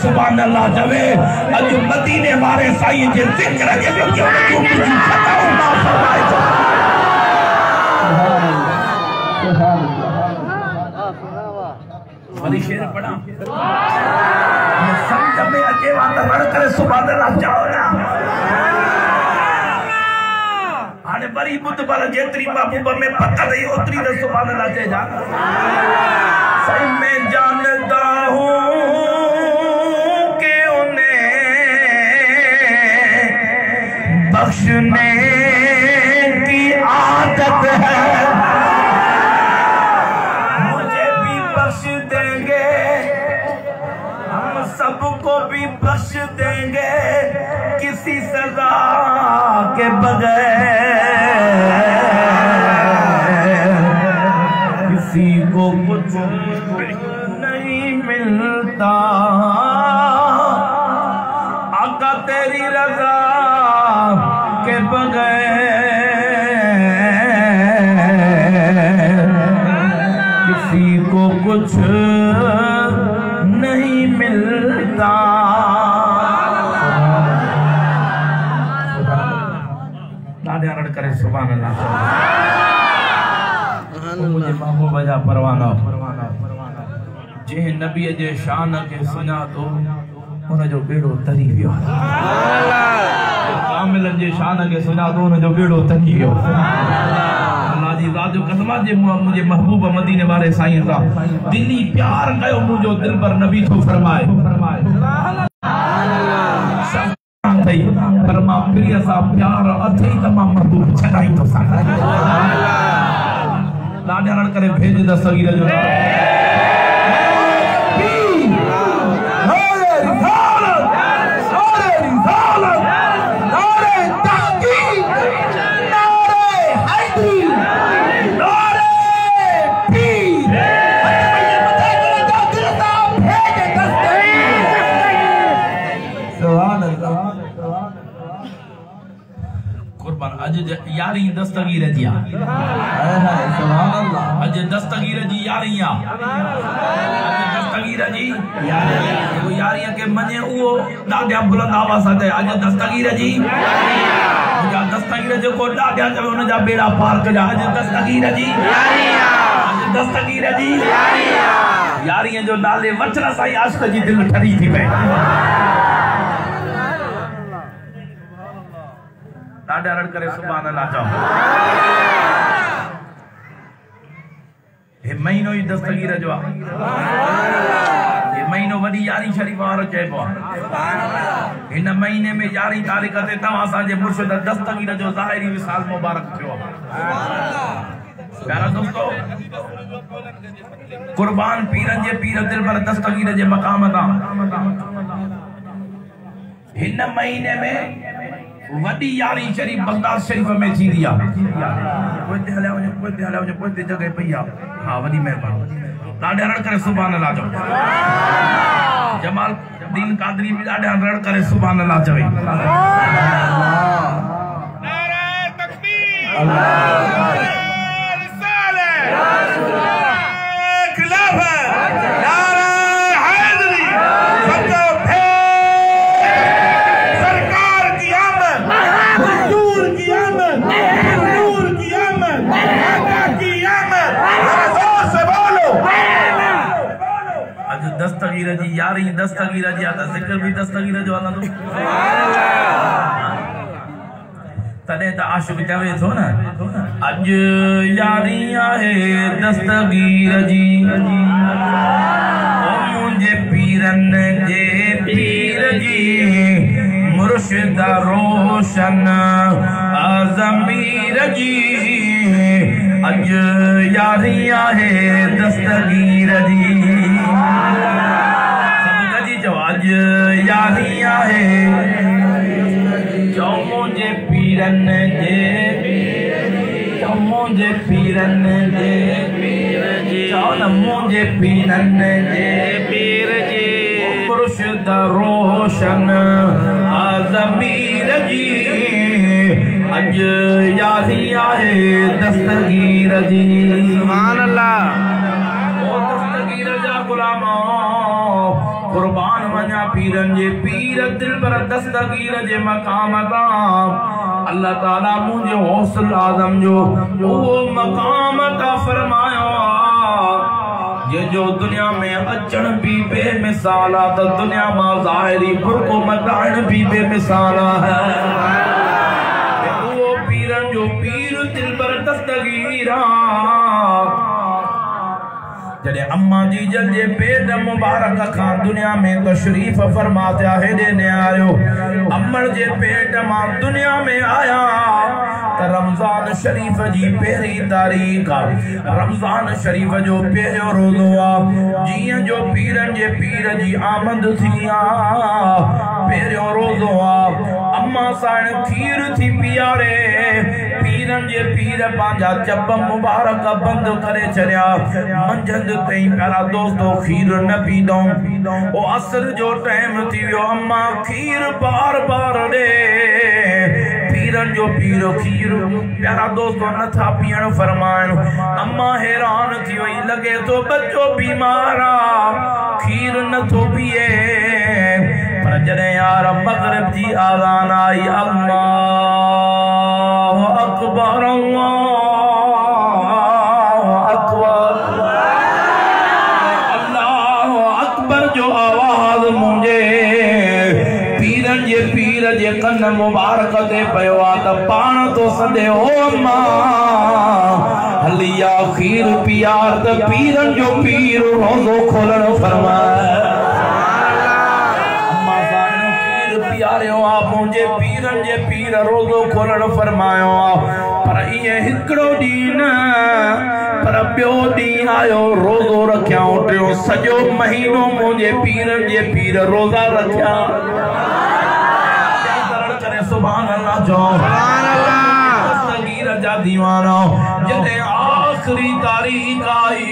सुभान अल्लाह जवे अज मदीने वाले साईं जे जिक्र के जो कुछ खता ना फरमाए वली शेर पढ़ा ये समझ में अचे वात रड़ करे सुभान अल्लाह जाओ ना आने बड़ी बुद्ध पर जेतरी महबूब में पता नहीं उतरी तो सुभान अल्लाह से जा सही मैं जानता हूँ कि उन्हें बख्शने की आदत है मुझे भी बख्श देंगे हम सबको भी बख्श देंगे किसी सजा के बगैर किसी को कुछ नहीं मिलता आका तेरी रजा के बगैर किसी को कुछ नहीं मिलता करे सुभान अल्लाह मुझे महबूब जा परवाना जे नबी जे शान के सुना तो उन जो बेड़ो तरी वियो कामिल जे शान के सुना तो उन जो बेड़ो तरी वियो अल्लाह जी ज़ात जो कसम जे मुझे महबूब मदीने वाले साईं सा दिली प्यार कयो मुझो दिल पर नबी तो फरमाए परमा प्रिय सा प्यार अथई तमाम महबूब छड़ाई तो सा लाडा रड़ करे भेज द सगीर जो यारी दस्तगीर जी अज दस्तगीर जी यारियां अज दस्तगीर जी यारियां के मने वो डाढा बुलंद आवाज से अज दस्तगीर जी यारियां दस्तगीर जो को डाढा जब उन जा बेड़ा पार कजा अज दस्तगीर जी यारियां अज दस्तगीर जी यारियां जो नाले वचन साईं आशिक जी दिल ठरी थी पे डाडा रड़ करे सुभान अल्लाह जाओ हे महीनो ही दस्तगीर जो हे महीनो वडी यारी शरीफ वारो चइबो इन महीने में 11 तारीख ते तवा साजे मुर्शिद दस्तगीर जो ज़ाहिरी विसाल मुबारक थियो प्यारा दोस्तों कुर्बान पीरन जे पीर दिल पर दस्तगीर जे मकाम दा इन महीने में वडी यारी शरीफ बगदाद शरीफ में थी दिया कोई हलाओ जगह पईया हां वडी मेहरबानी डाडा रड़ करे सुभान अल्लाह जो जमाल दीन कादरी भी डाडा रड़ करे सुभान अल्लाह चवे नारे तकबीर अल्लाह रिसालत खिलाफत नारे हैदरी सबको दस्तगीर जी यारी दस्तगीर जी आता जिक्र भी दस्तगीर जो आना तो तने तो आशिक चवे थो ना अज यारी आहे दस्तगीर जी ओ मुझे पीरन जे पीर जी मुर्शिद रोशन आजमीर जी अज यारी आहे दस्तगीर जी आज यारी आहे जो मुझे पीरन जे पीरन जे चौन मुझे पीरन जे पीर जी मुर्शिद रोशन आजमीर जी अज यारी आहे दस्तगीर जी सुभान अल्लाह ओ दस्तगीर जा गुलामो कुर्बान वञा पीरन जे पीर दिल पर दस्तगीर जे मकाम तां अल्लाह ताला मुझे गौसुल आज़म जो वो मकाम का फरमायो ये जो दुनिया में अचन भी बेमिसाल आ तो दुनिया में ज़ाहिरी बुरको मटाण भी बेमिसाल है वो पीरन जो पीर दिल पर दस्तगीर जड़े अम्मा जी जल जे पेट मुबारक खां दुनिया में तशरीफ फरमा थिया हेडे ने आयो अम्मड़ जे पेट मां दुनिया में आया त रमजान शरीफ जी पहली तारीख रमजान शरीफ जो पहलो रोज़ो आ जियां जो पीरन जे पीर जी आमद थी पहलो रोज़ो आ अम्मा साण खीर थी पियारे पीरन जे पीर पांजा चप मुबारक बंद करे छड़िया मंझंद तई प्यारा दोस्तों खीर न पीदो ओ असर जो टाइम थी वियो अम्मा खीर बार बार दे पीरन जो पीर खीर प्यारा दोस्तों न था पियण फरमान अम्मा हैरान थी वई लगे तो बच्चो बीमार आ खीर न थो पिए पर जड़े यार मगरिब जी आज़ान आई अल्लाहु अकबर अल्लाहु अकबर जो आवाज मुझे पीरन जे पीर जे कन मुबारक ते पयो आ त पाण तो सदे ओ अम्मा हलिया खीर पियार त पीरन जो पीर रोज़ो खोलण फरमाए मुझे पीरन जे पीर रोज़ो खोलण फरमायो पर ये हिकड़ो ॾींहुं न पर ॿियो ॾींहुं आयो रोज़ो रखियाऊं टियों सॼो महीनो मुझे पीरन जे पीर रोज़ा रखिया करे सुभान अल्लाह जो दस्तगीर जा दीवाना जॾहिं आखिरी तारीख आई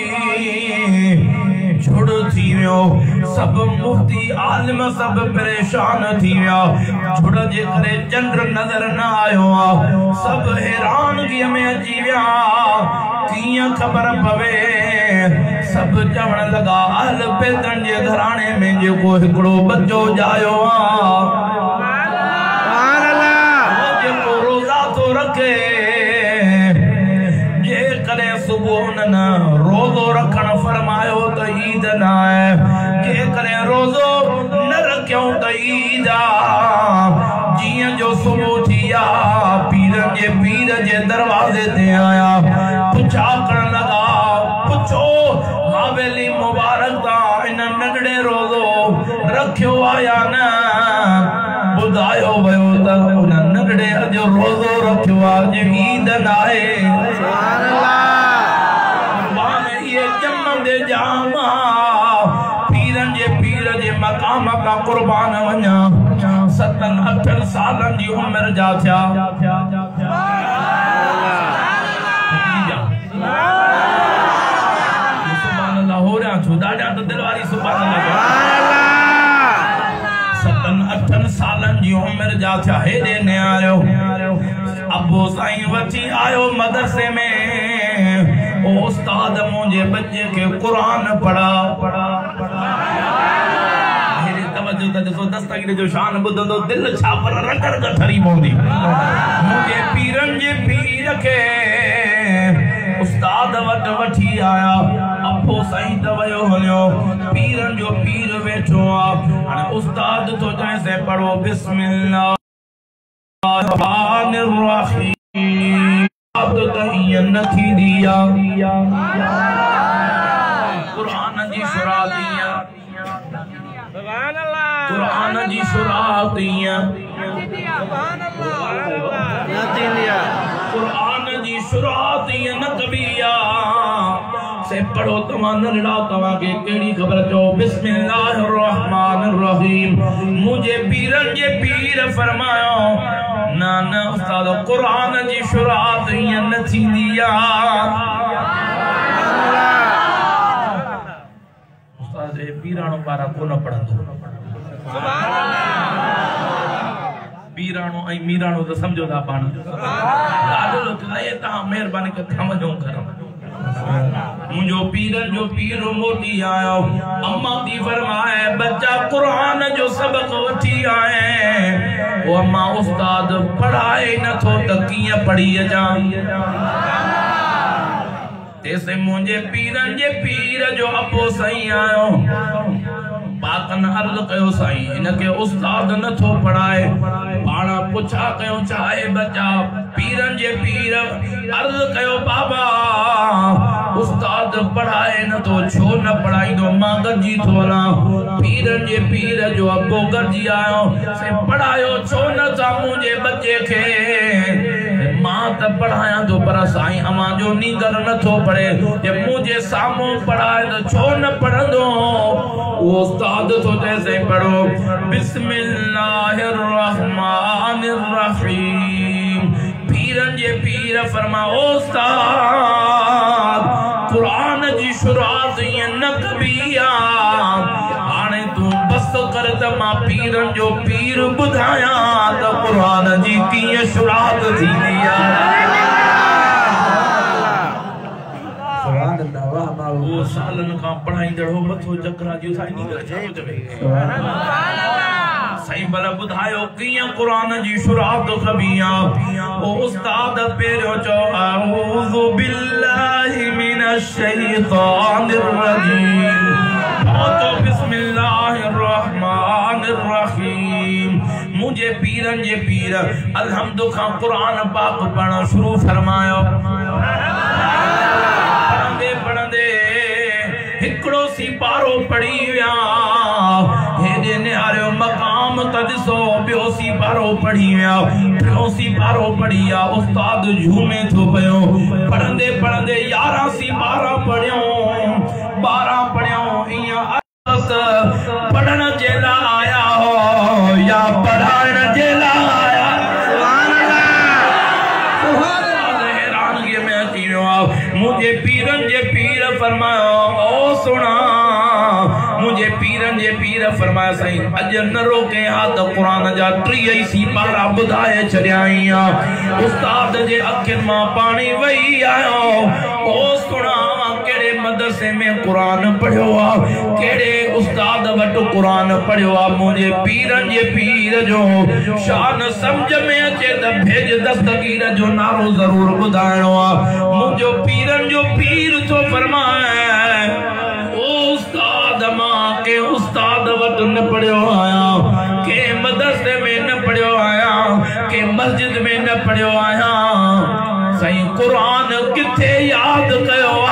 झुड़ थी वियो सब मुफ्ती आलिम सब परेशान थी विया झुड़ जे करे चंद्र नजर न आयो सब हैरानगी में अची विया कीअं ख़बर पवे सब चवण लगा अहल पैतन जे घराणे में जेको हिकड़ो बच्चो जायो जेको रोज़ा तो रखे जे करे सुबुह न रोज़ो रखण फरमायो त ईद न आहे जे करे रोज़ो न रखियो त ईद जियां जो सुबुह थी पीरन जे पीर जे दरवाजे ते आया पुछा करण लगा पुछो हवेली मुबारक ता इन नंढड़े रोज़ो रखियो आया न बुधायो वयो त उन नंढड़े जो रोज़ो रखियो आज ईद न आहे सुभान अल्लाह ये जमंदे जामा पीरन जे पीर जे मकाम का कुर्बान वञा 7-8 सालन जी उम्र जा थिया सुभान अल्लाह हो रहा छो ॾाढा त दिलवारी सुभान अल्लाह 7-8 सालन जी उम्र जा थिया हेॾे ने आयो अबो साईं वठी आयो मदरसे में ओ उस्ताद मुझे बच्चे के कुरान पढ़ा मेरी तवज्जो त ॾिसो दस्तगीर जो शान ॿुधंदो दिल छा पर रगड़ गठरी पवंदी मुझे पीरन जे पीर के उस्ताद वट वठी आया अबो साईं त वयो हलियो पीरन जो पीर वेठो आ हाणे उस्ताद तो चए से पढ़ो बिस्मिल्लाह रहमानिर रहीम अब तहियन थी दिया कुरान जी शुरातिया सुभान अल्लाह कुरान जी शुरातिया सुभान अल्लाह कुरान जी शुरातिया न कबिया से पढ़ो तमा नलड़ा तमा के केड़ी खबर जो बिस्मिल्लाहिर रहमानिर रहीम मुझे पीरन जे पीर फरमायो ना ना उस्ताद कुरान जी शुरुआत न थी दिया उस्ताद पीराणो पारा कोन पढ़ंदो सुभान अल्लाह पीराणो ऐं मीराणो तो समझो था पाण ॾाढो लाए ता मेहरबानी कर थम जो कर मुझो पीरन जो पीर मोटी आयो अम्मा दी फरमाए बच्चा कुरान जो सबक वठी आए वो अम्मा उस्ताद पढ़ाए न थो त कीअं पढ़ी अचां तेसे मुझे पीरन जे पीर जो अबो सही आयो पाकन अर्ज कयो साईं इनके उस्ताद न थो पढ़ाए पाणा पुछा कयो चाहे बच्चा पीरन जे पीर अर्ज कयो बाबा उस्ताद पढ़ाए न तो छो न पढ़ाई दो मां गरजी थो वञा पीरन जे पीर जो अबो गरजी आयो से पढ़ायो छो न था मुझे बच्चे के मां त पढ़ाया तो पर साईं अमा जो नींदर न थो पढ़े जे मुझे सामो पढ़ाए तो छो न पढ़ंदो उस्ताद तो जैसे पढ़ो बिस्मिल्लाहिर रहमानिर रहीम पीरन जे पीर फरमा उस्ताद कुरान जी शुरुआत ये न कबिया हाने तू बस कर त मां पीरन जो पीर बुधाया त कुरान जी कीअं शुरुआत थींदी आहे वो सालन का पढ़ाईंदड़ हो मथो चकरा जो साईं नी करे छा चवे साईं भला बुधायो कीअं कुरान जी शुरुआत कबिया ओ उस्ताद पेरो चो अऊज़ु बिल्लाहि मिनश शैतानिर रजीम तो बिस्मिल्लाहिर रहमानिर रहीम मुझे पीरन जे पीर अलहम्दु खां कुरान पाक पढ़ण शुरू फरमायो पढ़ंदे हिकड़ो सी पारो पढ़ी विया हेॾे निहारियो मकाम त ॾिसो ॿियो सी पारो पढ़ी विया टियों सी पारो पढ़ी विया उस्ताद झूमे थो पियो पढ़ंदे पढ़ंदे 11 सी पारा पढ़ियो 12 पढ़ियो ईअं पढ़ण जे लाइ आया हो या पढ़ाइण जे लाइ आया हैरानगी में अची वियो आहे मुझे पीरन जे पीर फरमायो ओ सुना मुझे पीरन जे पीर फरमाया साईं अज न रोके हा त कुरान जा 30 सी पारा बुधाए छड़ियाई उस्ताद जे अखियुनि मां पाणी वही आयो ओ सुना केड़े मदरसे में कुरान पढ़ियो आ केड़े उस्ताद वट कुरान पढ़ियो आ मुझे पीरन जे पीर जो शान समझ में अचे त भेज दस्तगीर जो नारो जरूर बुधाइणो आ मुझो पीरन जो पीर तो फरमाए ओ उस्ताद मां के उस्ताद वट न पढ़ियो आया के मदरसे में न पढ़ियो आया के मस्जिद में न पढ़ियो आया साईं कुरान किथे याद कयो आ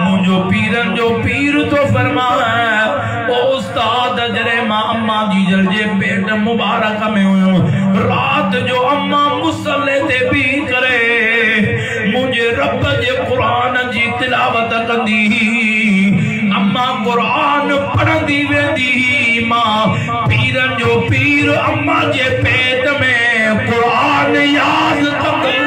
मुझो पीरन जो पीर तो फरमाए ओ उस्ताद जरे मां अम्मा जी जल जे पेट मुबारक में हुयो रात जो अम्मा मुसल्ले ते भी करे मुझे रब जे कुरान जी तिलावत कंदी अम्मा कुरान पढ़ंदी वेंदी मां पीरन जो पीर अम्मा जे पेट में कुरान याद कंदी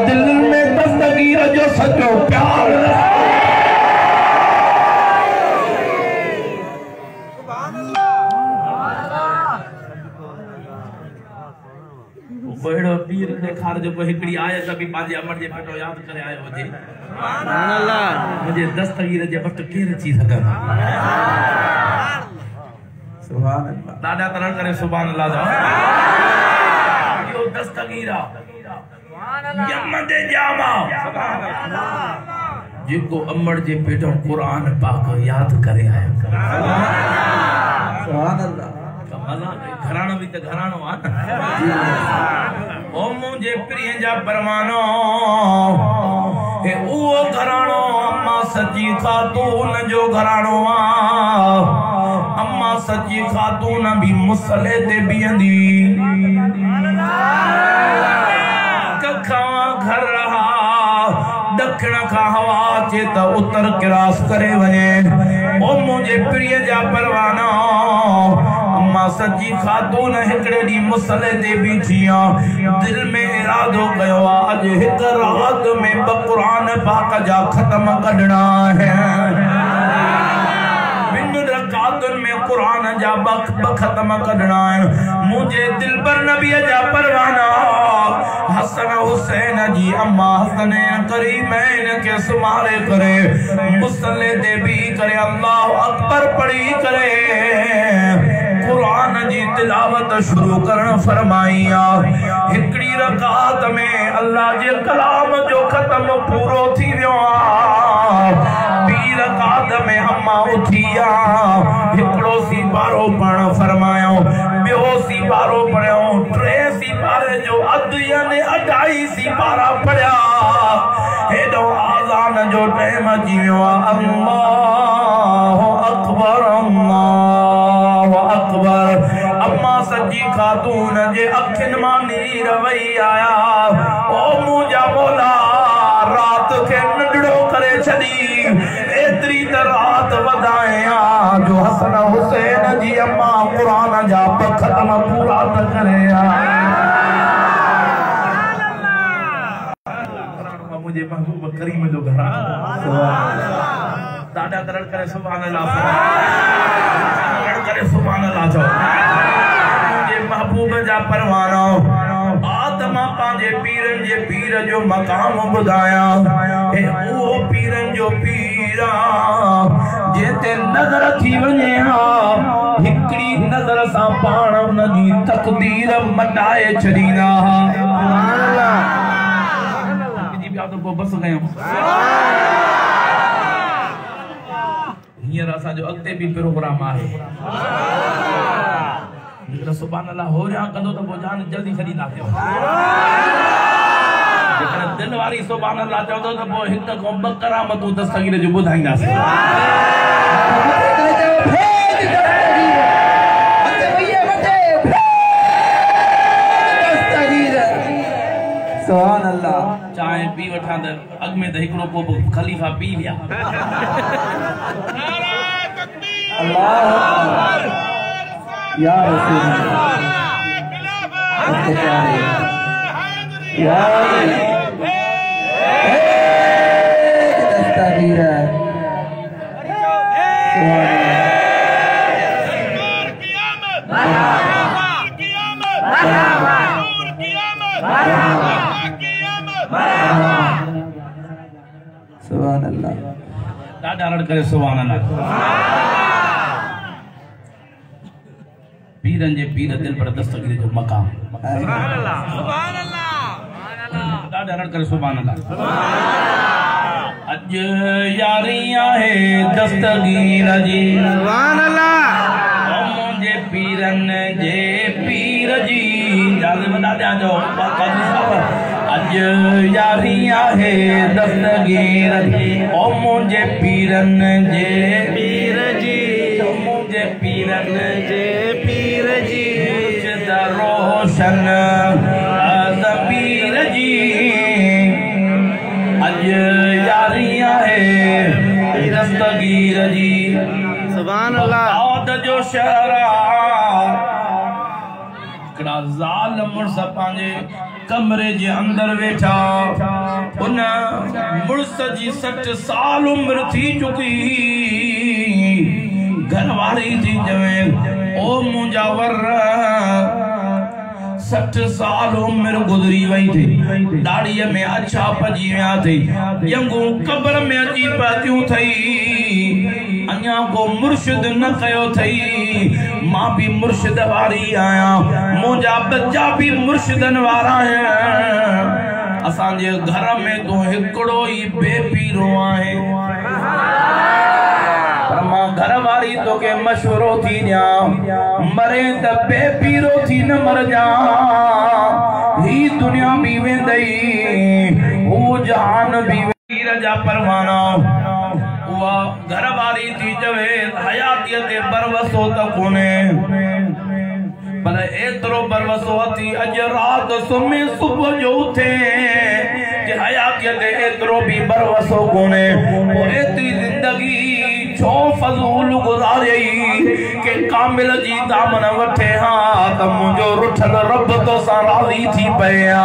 दिल में दस्तगीर जो सचो प्यार बड़ो पीर देखार जो हिकड़ी आए सभी पांजे अमर जे पेटो याद करे आयो हुजे सुभान अल्लाह मुझे दस्तगीर जे वट केर अची सघंदा सुभान अल्लाह दादा तरह करे सुभान अल्लाह यो दस्तगीरा जिको अमर जे पेटो कुरान पाक याद करे आया सुभान अल्लाह कमाल घराणो भी त घराणो आ ओ मुझे प्रिय जा परवानो हे ओ घराणो अम्मा सच्ची खातून जो घराणो आ अम्मा सच्ची खातून भी मुसले ते बीहंदी घर रहा दक्षिण का हवा अचे त उत्तर क्रॉस करे वने ओ मुझे प्रिय जा परवाना अम्मा सच्ची खातून हिकड़े डी मुसले ते बीठिया दिल में इरादो कयो आज एक रात में कुरान पाक जा खत्म कढना है बिन रकात नमाजुन में कुरान जा खत्म कढना मुझे दिल पर नबी जा परवाना हसन हुसैन जी अम्मा हसन करीमैन के सुमारे करे मुसल्ले दे भी करे अल्लाह अकबर पढ़ी करे कुरान जी तिलावत शुरू करन फरमाइया हिकड़ी रकात में अल्लाह जे कलाम जो खत्म पूरो थी वियो पीर रकात में अम्मा उथिया हिकड़ो सी बारो पण फरमायो बियो सी बारो पढ़ियो टे सी बारे जो अध यानी 2.5 सी बारा पढ़िया हेडो आज़ान जो टाइम अची वियो अल्लाहु अकबर अल्लाहु अकबर अम्मा सच्ची खातून जे अखिन मां नीर वही आया ओ मुझा मौला रात के नंढड़ो करे छदी एतरी त रात वधाया जो हसन हुसैन जी अम्मा कुरान जा खत्म पूरा त करे मुझे महबूब करीम जो घर दादा दरड़ करे सुभान अल्लाह करे सुभान अल्लाह जो मुझे महबूब जा परवाना आत्मा पांजे पीरन जे पीर जो मकाम बुधाया ए ओ पीरन जो पीरा जेते नजर थी वने हिकड़ी नजर सा पाण उन जी तकदीर मटाए छडीना सुभान अल्लाह तो को बस गयो हियर असा जो अगते भी प्रोग्राम आहे निकरा सुभान अल्लाह हो जा कंदो तो वो जान जल्दी छडी ना थियो जेकर दिल वारी सुभान अल्लाह चवंदो तो वो हिक को ब करामतू दस्तगीर जो बुधाईंदा सुभान अल्लाह चाय पी वठा त अग में त हिकड़ो को खलीफा पी लिया अल्लाह या रसूल या दस्तगीर सुभान अल्लाह दादा रड़ करे सुभान अल्लाह पीरन जे पीर दिल पर दस्तगीर जो मकाम सुभान अल्लाह दादा रड़ करे सुभान अल्लाह अज यारियां है दस्तगीर जी सुभान अल्लाह मुझे पीरन जे पीर जी जालिम दादा जो अज यारियां है दस्तगीर ओ मुझे पीरन जे पीर जी मुझे पीरन जे पीर जी रोशन पीर जी अज यारियां है दस्तगीर जी सुभान अल्लाह जो शहरा कड़ा ज़ालिम मुर्स पांजे कमरे जे अंदर वेठा उन मुर्स जी 60 साल उम्र थी चुकी घरवारी थी जवे ओ मुजावर 60 साल उम्र गुजरी वही थी दाढ़ी में अच्छा पजी विया थी यंगू कब्र में अची पातियूं थई अन्या को मुर्शिद न कयो थई मां भी मुर्शिद वारी आया मुझा बच्चा भी मुर्शिदन वारा है असां जे घर में तो हिकड़ो ही बेपीरो आहे पर मां घर वारी तो के मशवरो थी न्या मरे त बेपीरो थी न मर जा ही दुनिया भी वेंदई वो जहान भी पीर जा परवाना हुआ घर वाली थी जवे हयाती ते बरवसो त कोने पर एतरो बरवसो थी अज रात सुमे सुबह जो उठे कि हयाती ते एतरो भी बरवसो कोने ओ एतरी जिंदगी छो फजूल गुजारी के कामिल जी दामन वठे हां त मुजो रुठल रब तो सा राजी थी पया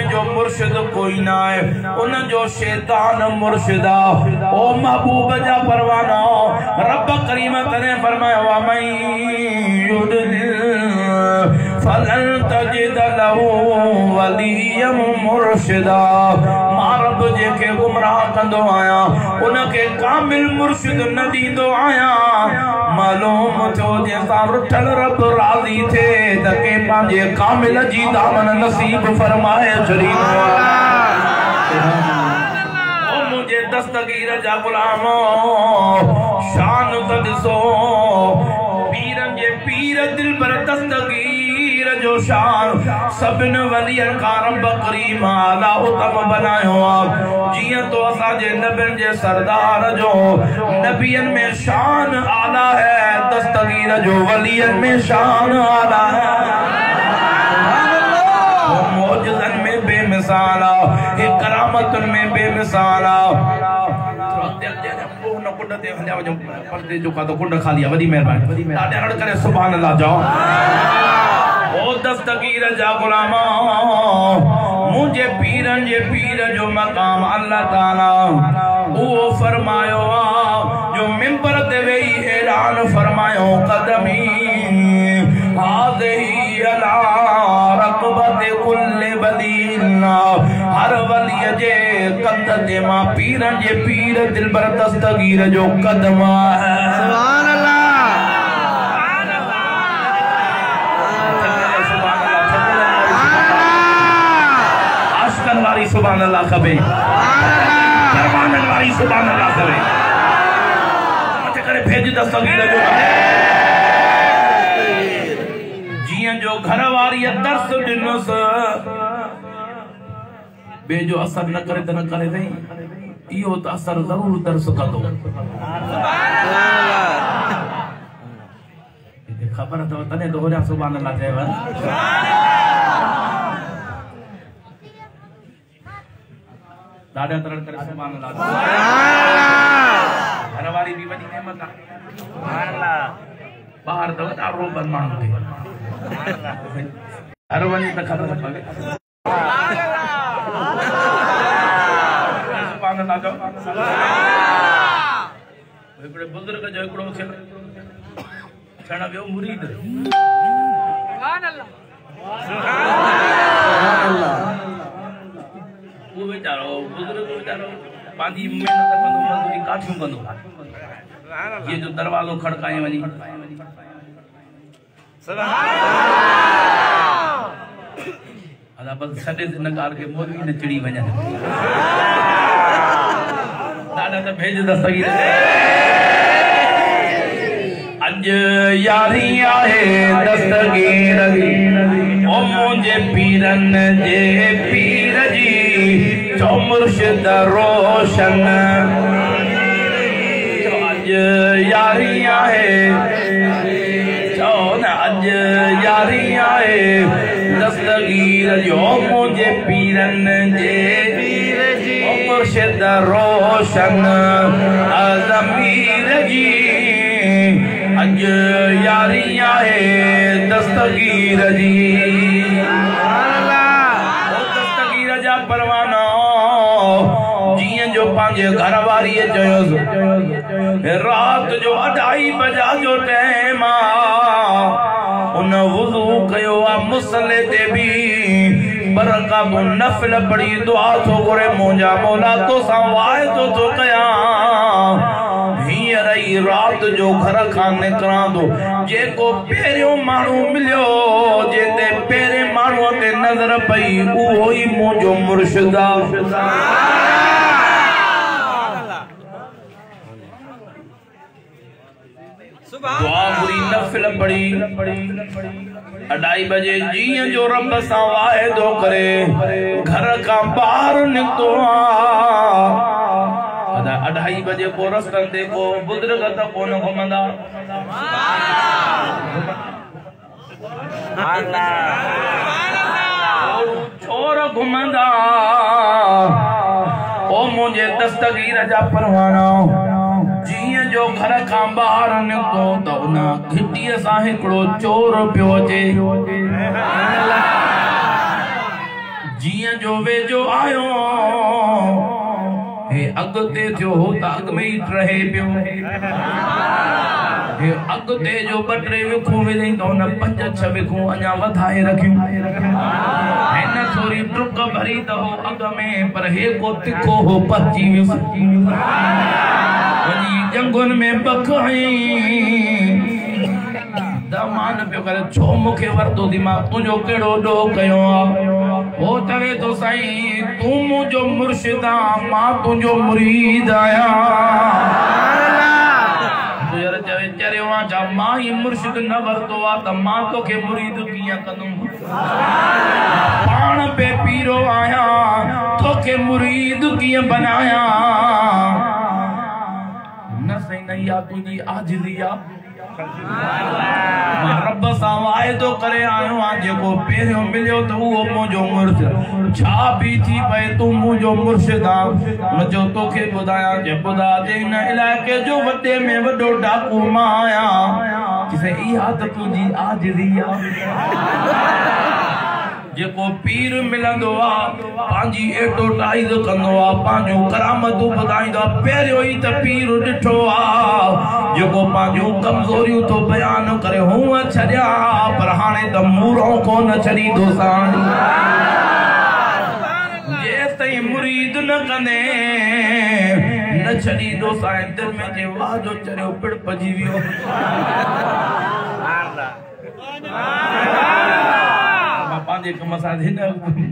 जो मुर्शिद कोई ना है, उन जो शैतान मुर्शिदा। ओ महबूब जा परवाना रब करीम तने फरमाया वा मैं फलन तजिद लहू वलियम मुर्शिदा। मां रब जेके गुमराह कंदो आया उनके कामिल मुर्शिद न दींदो आया। मालूम थियो जेसा रुठल रब राज़ी थे त के पांजे कामिल जी दामन नसीब फरमाए छड़ींदो। ओ मुझे दस्तगीर जा गुलामो शान त ॾिसो, पीरन जे पीर दिल पर दस्तगीर जो शान सभिन वलियन का रब करीम आला उतम बनायो आ। जियां तो असांजे नबियन जे सरदार जो नबियन में शान आला है, दस्तगीर जो वलियन में शान आला है। मौजज़न में बेमिसाल आ, करामतुन में बेमिसाल आ। कुंड ते हलिया वजो पर्दे जो का तो कुंड खाली वडी मेहरबानी ताडे रड़ करे सुभान अल्लाह जाओ। ओ दस्तगीर जा गुलामा मुझे पीरन जे पीर जो मकाम अल्लाह ताला वो फरमायो जो मिंबर ते वेई ऐलान फरमायो कदमी हाज़ी अला रक़बत कुल बदीना। हर वली जे कद ते मां पीरन जे पीर दिलबर दस्तगीर जो कदम है। सुभान अल्लाह आशिकन वाली सुभान अल्लाह कबे फरमानन वाली सुभान अल्लाह करे मत करे भेज दस्तगीर जो जियां जो घर वाली दर्स दिनस बे जो असर न करे त न करे नहीं, इहो त असर जरूर दर्स कंदो। खबर अथव तने दोहरा सुभान अल्लाह चयो ॾाढा तरह करे सुभान अल्लाह। घर वारी भी वॾी नेमत आहे, सुभान अल्लाह। ॿाहिर त वॾा रोबन माण्हू थे, घर वञी त ख़बर पवे। सुभान अल्लाह जो हिकिड़े बुजुर्ग जो हिकिड़ो थियण वियो मुरीद। सुभान अल्लाह सुभान अल्लाह। वो बेचारो बुजुर्ग बेचारो पांजी मेहनत कंदो मजदूरी काठियूं कंदो, ये जो दरवाजो खड़काए वञी अदा बस छॾे नकार के मौलवी न चिड़ी वञनि ॾाढा त भेज दस्तगीर। अज यारी आहे दस्तगीर ओ मुंहिंजे पीरन जे पीर जी चो मुर्शिद रोशन। अज यारी आहे चो न अज यारी आहे दस्तगीर जो मुंहिंजे पीरन जे ओ मुर्शिद रोशन ज़मीर जी। अज यारी आहे दस्तगीर जी। दस्तगीर जा परवाना जियां जो पंहिंजे घर वारी चयोसि रात जो 2:30 बजा जो टाइम उन वुज़ू कयो आ मुसले ते भी बरका बो नफल पढ़ी दुआ थो करे मुंहिंजा मौला तो सां वाइदो थो कयां हींअर ई रात जो घर खां निकिरां थो जेको पहिरियों माण्हू मिलियो जेते पहिरें माण्हूअ ते नज़र पई उहो ई मुंहिंजो मुर्शिद आहे। दुआ पूरी नफल पढ़ी 2:30 बजे जियां जो रब सां वाइदो करे घर खां ॿाहिरि निकितो आ। 2:30 बजे को रस्तनि ते को बुजुर्ग त कोन घुमंदा, छोर घुमंदा। ओ मुंहिंजे दस्तगीर जा परवाना जियां जो घर खां ॿाहिरि निकितो त उन घिटीअ सां हिकिड़ो चोर पियो अचे। जियां जो वेजो आयो हे अगते जो होता अग में ही रहे पियो हे अगते जो बटरे विखो वेले तो न 5-6 विखो अञा वधाए रखियो है न थोड़ी ट्रुक भरी तो अग में पर हे को तिखो हो पची वनी जंगुन में बखई दमान पे कर छो मुखे वरतो दिमाग तुजो केड़ो डो कयो हो तवे तो साईं तू मुजो मुर्शिदा मां तुजो मुरीद आया यार चवे चरेवा जा मां ही मुर्शिद न वरतो आ त मां तो के मुरीद किया कदम पाण पे पीरो आया तो के मुरीद किया बनाया न सही नहीं आ तुजी आजिलिया रब सां वाइदो करे आयो आ जेको पहिरियों मिलियो त उहो मुंहिंजो मुर्शिद छा बि थी पए तूं मुंहिंजो मुर्शिद आ मुंहिंजो तोखे ॿुधायां जे ॿुधा जे हिन इलाइक़े जो वॾे में वॾो डाकू मां आहियां जिसे इहा त तुंहिंजी आजिज़ी आ जेको पीर मिलंदो आ पांजी एडवर्टाइज कंदो आ पांजो करामतूं ॿुधाईंदो आ पहिरियों ई त पीर ॾिठो आ जेको पांजो कमज़ोरियूं तो बयान करे हूअ छॾिया पर हाणे त मूरो कोन छॾींदो साण जेसि ताईं मुरीद न कंदे न छॾींदो साईं दिलि में जे वाह जो चरियो पिड़ पजी वियो पांजे कम सां हिन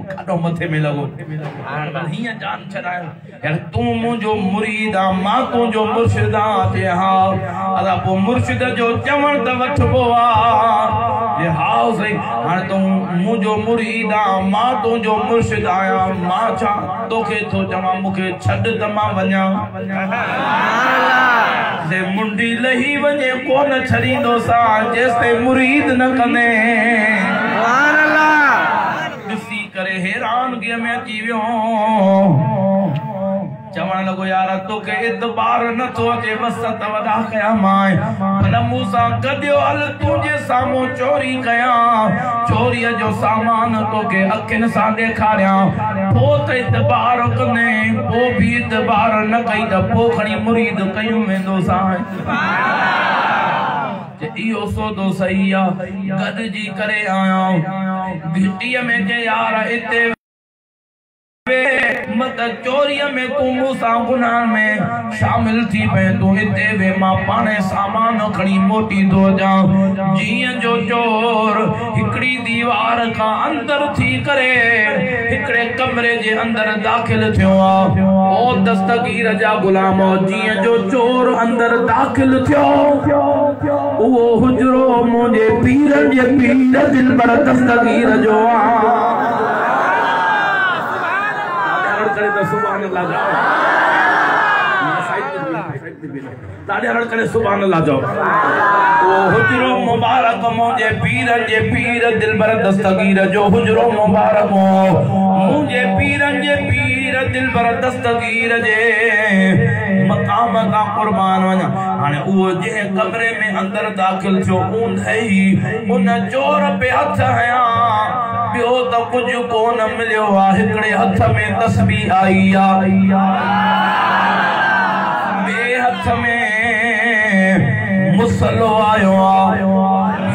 काॾो मथे में लॻो हीअं जान छॾायो यार तूं मुंहिंजो मुरीद आ मां तुंहिंजो मुर्शिद आ ते हा अला पोइ मुर्शिद जो चवण त वठबो आ जे हा सही हाणे तूं मुंहिंजो मुरीद आ मां तुंहिंजो मुर्शिद आहियां मां छा तोखे थो चवां मूंखे छॾ त मां वञा जे मुंडी लही वञे कोन छॾींदो सां जेसिताईं मुरीद न कंदे करे हैरानगी में अची वियो चवण लॻो यार तोखे एतबार नथो अचे वसत वॾा कया मां पर मूंसां गॾियो हल तुंहिंजे साम्हूं चोरी कयां चोरीअ जो सामान तोखे अखियुनि सां ॾेखारियां पोइ त एतबार कंदे पोइ बि एतबार न कई त पोइ खणी मुरीद कयूं वेंदो साईं इहो सौदो सही आ गॾिजी करे आया घिटीअ में जे यार इते मत चोरीअ में तूं मूंसां गुनाह में शामिल थी पए तूं हिते वे मां पाणे सामान खणी मोटी थो अचां जीअं जो चोर हिकिड़ी दीवार खां अंदर थी करे हिकिड़े कमरे जे अंदर दाख़िल थियो आहे ओ दस्तगीर जा गुलाम जीअं जो चोर अंदर दाख़िल थियो उहो हुजरो मुंहिंजे पीरनि जे पीर दिलबर दस्तगीर जो आहे सुभान अल्लाह जाओ दादे हर करे सुभान अल्लाह जाओ वो हुजरो मुबारक मुझे पीर दिलबर दस्तगीर जो हुजरो मुबारक मुझे पीर दिलबर दस्तगीर जे मकाम का कुर्बान वना हाने वो जे कमरे में अंदर दाखिल जो ऊंधई उन चोर पे हथ हया पियो तो कुछ कोन मिलियो आ हिकड़े हथ में तस्बीह आई आ बे हथ में मुसलो आयो आ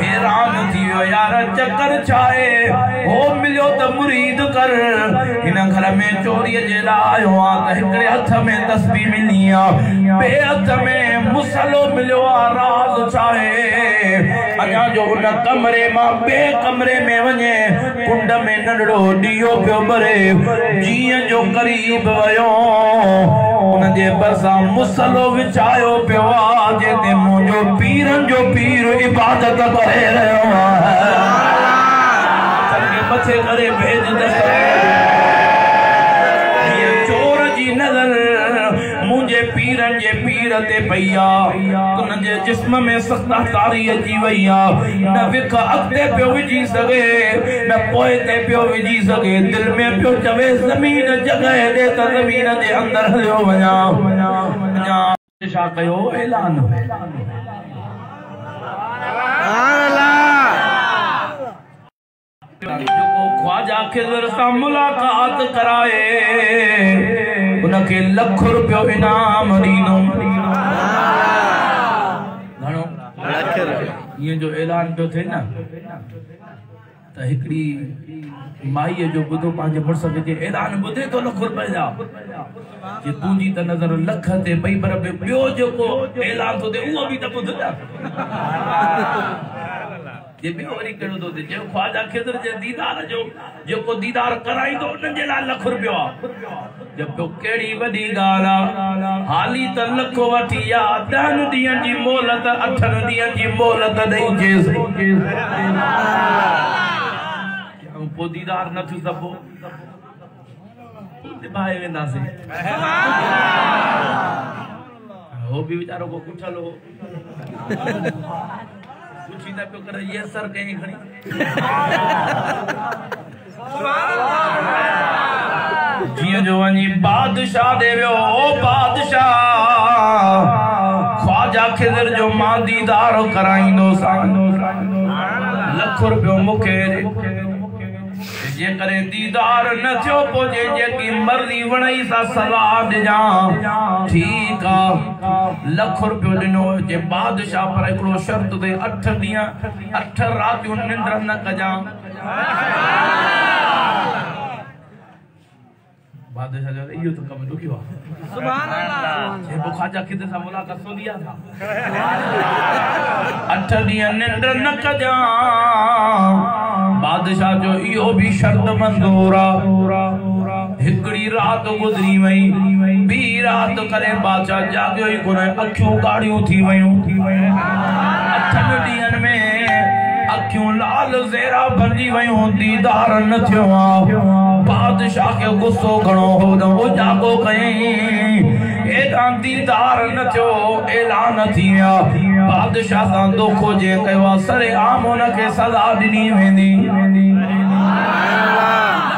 हैरान थियो यार चक्कर छाए हो मिलियो त मुरीद कर इन घर में चोरी जे लायो आ त हिकड़े हथ में तस्बीह मिली आ बे हथ में मुसलो मिलियो आ राज छाए अञा जो उन कमरे मां बे कमरे में वञे कुंड में नंढड़ो ॾीओ पियो ॿरे जीअं जो करीब वयो उन जे भरिसां मुसलो विछायो पियो आहे जेते मुंहिंजो पीरनि जो पीर इबादत करे रहियो आहे मथे करे भेज दे चोर जी नज़र मुझे पीरन जे पीर ते पईया उन जे जिस्म में सख्ता कारी अची वईया न विख अॻिते पियो विझी सके न पोइ ते पियो विझी सके दिल में पियो चवे ज़मीन जगह दे त ज़मीन जे अंदर हलियो वञा छा कयो ऐलान ख्वाजा खिज़र सां मुलाक़ात कराए उनखे ₹1,00,000 इनाम ॾींदो। घणो? ये जो ऐलान पियो थिए न त हिकड़ी माईअ जो ॿुधो पंहिंजे मुड़ुस खे ऐलान ॿुधे थो ₹1,00,000 जा जे तुंहिंजी त नज़र लख ते पई पर ॿियो जेको ऐलान थो थिए उहो बि त ॿुध न जे ॿियो वरी कहिड़ो थो थिए जो ख्वाजा खिज़र जे दीदार जो जेको दीदार कराईंदो उन्हनि जे लाइ ₹1,00,000 आहे जब कहिड़ी वॾी ॻाल्हि आहे हाली त लख वठी आ 10 ॾींहंनि जी मोहलत 8 ॾींहंनि जी मोहलत ॾेई चेसि पोइ दीदार न थी सघो निभाए वेंदासीं हो बि वीचारो को कुठल हो कुछ न पियो करे ये सर कहीं खड़ी जियो जो वनी बादशाह देवियो ओ बादशाह ख्वाजा खिज़र जो मां दीदार कराईंदो सा ₹1,00,000 मूंखे जे करे दीदार न थियो पोइ जेकी मर्ज़ी वणई सा सलाह ॾिजां ठीक आ ₹1,00,000 ॾिनो जे बादशाह पर हिकिड़ो शर्त ते 8 ॾींहं 8 रातियूं निंड न कजां बादशाह जो इहो तो कम ॾुखियो आहे सुभान अल्लाह जे ख्वाजा खिज़र सां मुलाक़ात सोलिया था 8 ॾींहं निंड न कजां बादशाह जो इहो भी शर्त मंज़ूर आहे हिकड़ी रात गुज़री वई ॿी रात करे बादशाह जागियो ई कोन अखियूं ॻाढ़ियूं थी वयूं 8 ॾींहंनि में अखियूं लाल ज़ेरा भरजी वयूं दीदार न थियो बादशाह के गुस्सो घणो हो न वो जागो कयई एॾा दीदार न थियो ऐलान थी विया बादशाह सां दोखो जे कयो सरे आम उनखे सज़ा ॾिनी वेंदी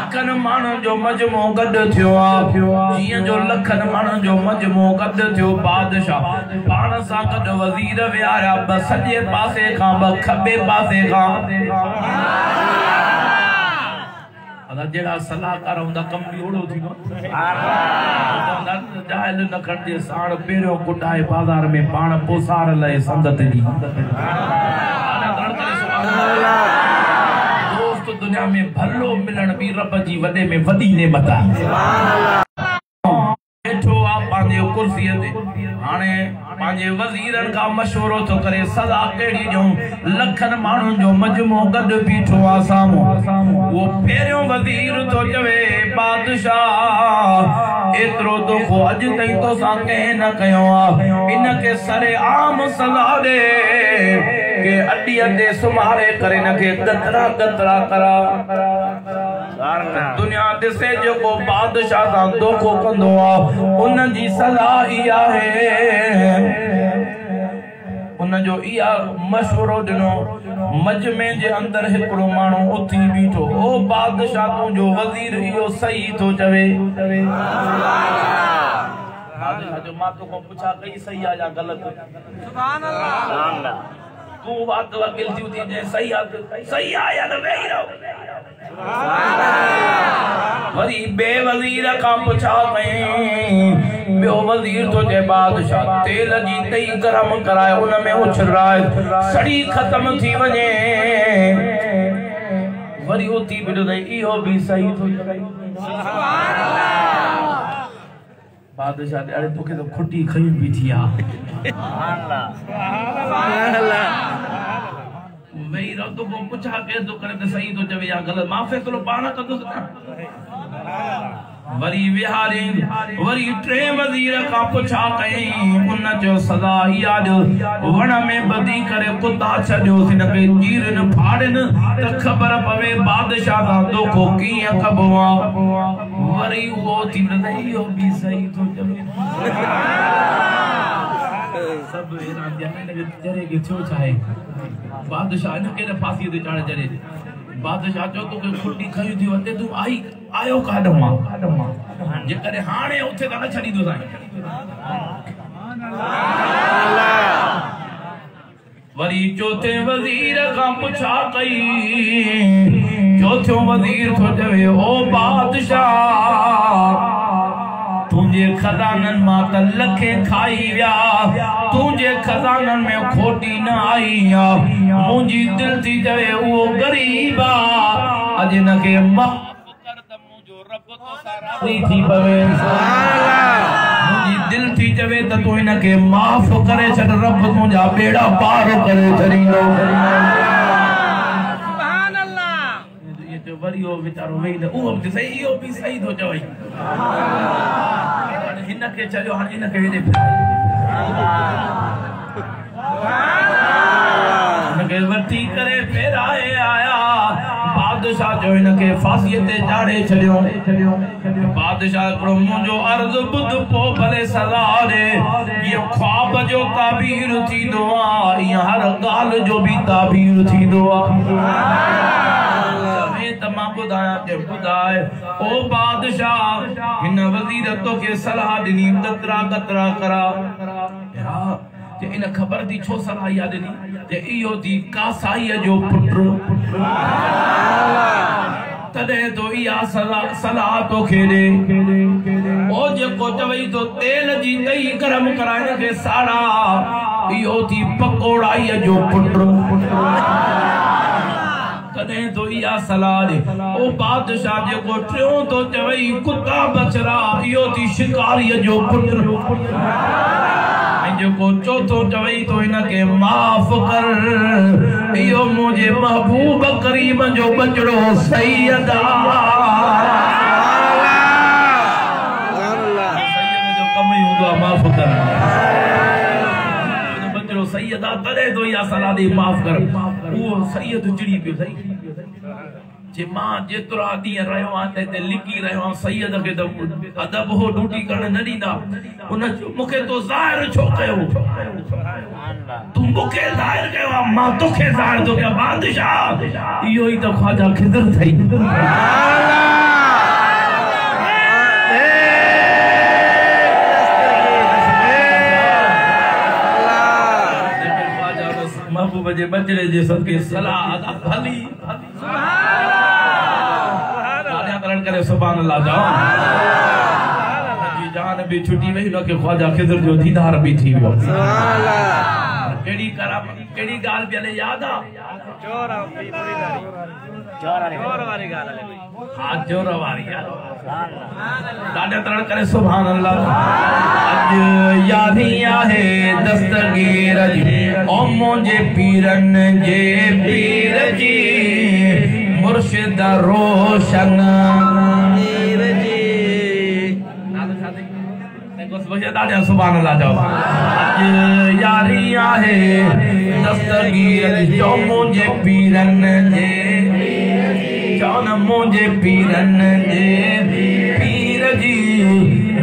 लखनि माण्हुनि जो मजमो गॾु थियो आहे जीअं जो लखनि माण्हुनि जो मजमो गॾु थियो बादशाह पाण सां गॾु वज़ीर विहारिया ॿ सॼे पासे खां ॿ खॿे पासे खां जड़ा सलाहकार हुंदा कम भी ओड़ो थींदो जाहिल न खणजे साण पहिरियों कुटाए बाज़ार में पाण पोसार लए संगत जी दोस्त दुनिया में भलो मिलण भी रब जी वॾे में वॾी नेमत आहे बैठो आ पांजे कुर्सीअ ते हाणे पांजे वज़ीरन का मशवरो तो करे सदा केड़ी जो लखन माण्हुनि जो मजमो गॾु बीठो आ साम्हूं वो पहिरियों वज़ीर तो चवे बादशाह एतिरो दोखो अॼु ताईं तोसां कंहिं न कयो आहे इनखे सरे आम सज़ा ॾे के अॾीअ ते सुम्हारे करे इनखे गतरा गतरा करा दुनिया ॾिसे जेको बादशाह सां दोखो कंदो आहे उन जी सज़ा इहा आहे उन जो इहा मशवरो ॾिनो मजमे जे अंदर हिकिड़ो माण्हू उथी बीठो ओ बादशाह तुंहिंजो वज़ीर इहो सही थो चवे बादशाह जो मां तोखां पुछा कई सही आहे या ग़लति सुभान अल्लाह तू बात वकील थी थी सही आहे या न वेही रहो वरी बे वज़ीर का पुछा कई बियो वज़ीर तो जे बादशाह तेल जी तई गरम कराए उन में उछराए सड़ी खत्म थी वने वरी उती बिडो इहो भी सही तो सुभान अल्लाह बादशाह अरे तोखे तो खुटी खई भी थी आ सुभान अल्लाह वही रब तो को पुछा के तो करे त सही तो चवे या गलत मां फैसलो पाण कंदुस वरी विहारे वरी टे वज़ीर का पुछा कई उन जो सज़ा इहा ॾियो वण में बधी करे कुता छॾियो हिन खे चीरनि फाड़नि त ख़बर पवे बादशाह सां दोखो कीअं कबो आहे वरी उहो थी इहो बि सही थो चवे सब हैरान थिया जरे के छो छाए बादशाह न केरे फांसी ते चाढ़े जरे बादशाह चो तो के खुटी खई थी वते तू आयो काडो मां जे करे हाणे उथे त न छडी दो साईं वरी चौथे वज़ीर का पुछा कई चौथों वजीर तो चवे ओ बादशाह तुझे खजानन मां त लखे खाई व्या तुझे खजानन में खोटी न आई मुझी दिल थी चवे वो गरीबा अज न के माफ कर त मुझो रब तो सारा थी पवे मुझी दिल थी चवे त तू इन के माफ करे छड़ रब तुझा बेड़ा पार करे छड़ींदो सुभान अल्लाह ये जो वरी हो बेचारो वेई न ओ भी सही हो भी सही तो चवई इन के चलो हां इन के दे नके वठी करे फेराए आया बादशाह जो इन के फांसी ते चाड़े छड़ियो बादशाह को मुंजो अर्ज बुध पो भले सदा दे ये ख्वाब जो ताबीर थी दुआ ये हर गाल जो भी ताबीर थी दुआ तमाम बुधाया के बुधाए ओ बादशाह इन वजीर तो के सलाह दिनी कतरा कतरा करा जे इन खबर दी छो सलाह याद दी जे इयो दी कासाई जो पुत्र तदे तो या सलाह तो खेले ओ जे को चवई तो तेल जी दही गरम कराने के सारा इयो दी पकोड़ाई जो पुत्र तदे तो या सलाह दे ओ बादशाह जे को ट्रियो तो चवई कुत्ता बचरा इयो दी शिकारी जो पुत्र जो को चौथो चवई तो इन के माफ कर इयो मुझे महबूब करीम जो बचड़ो सैयदा सैयद जो कम ही हुंदो माफ कर जो बचड़ो सैयदा तदे तो या सलाह दी माफ कर वो सैयद चिड़ी पियो सही जे मां जेतरा दी रहयो आते ते लिखी रहयो सैयद के तो अदब हो ड्यूटी करने न दीदा उन मुखे तो जाहिर छो कयो तू मुखे जाहिर कयो मां तोखे जाहिर तो क्या बादशाह इयो ही तो ख्वाजा खिदर थई महबूब जे बचड़े जे सदके सलाह अदा भली करे सुभान अल्लाह जाओ जी जान भी छुटी वही न के ख्वाजा खिदर जो दीदार भी थी वो सुभान अल्लाह केड़ी गाल पहले याद आ चोर वाली गाल हां चोर वाली गाल सुभान अल्लाह दादा तरण करे सुभान अल्लाह अज यादी आहे दस्तगीर जी ओ मुझे पीरन जे पीर जी मुर्शिद रोशन पीर जी दादा सुभान अल्लाह जाओ अज यारी आहे दस्तगीर जो मुझे पीरन जे चौन मुझे पीरन जे पीर जी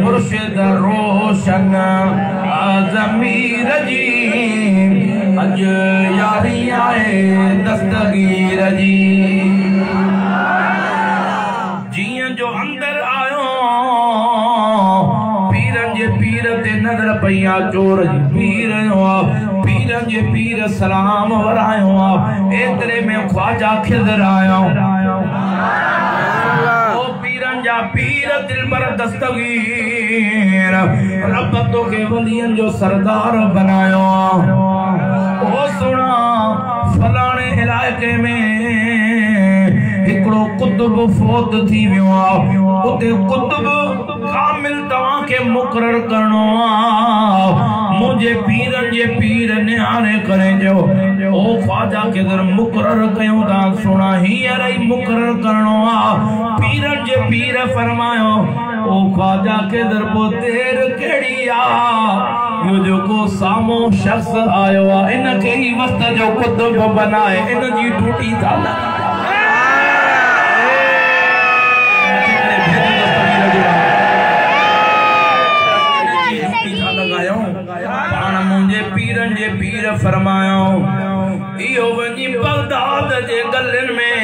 मुर्शिद रोशन ज़मीर जी अज यारी आहे दस्तगीर जी जियां जो अंदर आयो पीरन जे पीर ते नजर पईया चोर जी पीरन जे पीर सलाम वरायो एतरे में ख्वाजा खिदर आयो ओ पीरन जा पीर दिलबर दस्तगीर रब तो के वलियन जो सरदार बनायो ओ सुना फलाने इलाके में कुतुब फोत थी वियो उते कुतुब कामिल तवा के मुकरर करनो मुझे पीरन जे पीर निहारे करे जो ओ ख्वाजा के दर मुकरर कयो ता सुना ही रही मुकरर करनो पीरन जे पीर फरमायो ओ ख्वाजा के दर पो देर केड़ी आ यो जो को सामो शख्स आयो इन के ही वक्त जो कुतुब बनाए इन जी ड्यूटी था मुझे पीरन जे पीर फरमायो इहो वञी बगदाद जे गलन में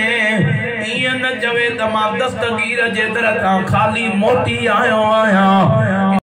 इयं न चवे त मां दस्तगीर जे दर तां खाली मोटी आयो आहियां।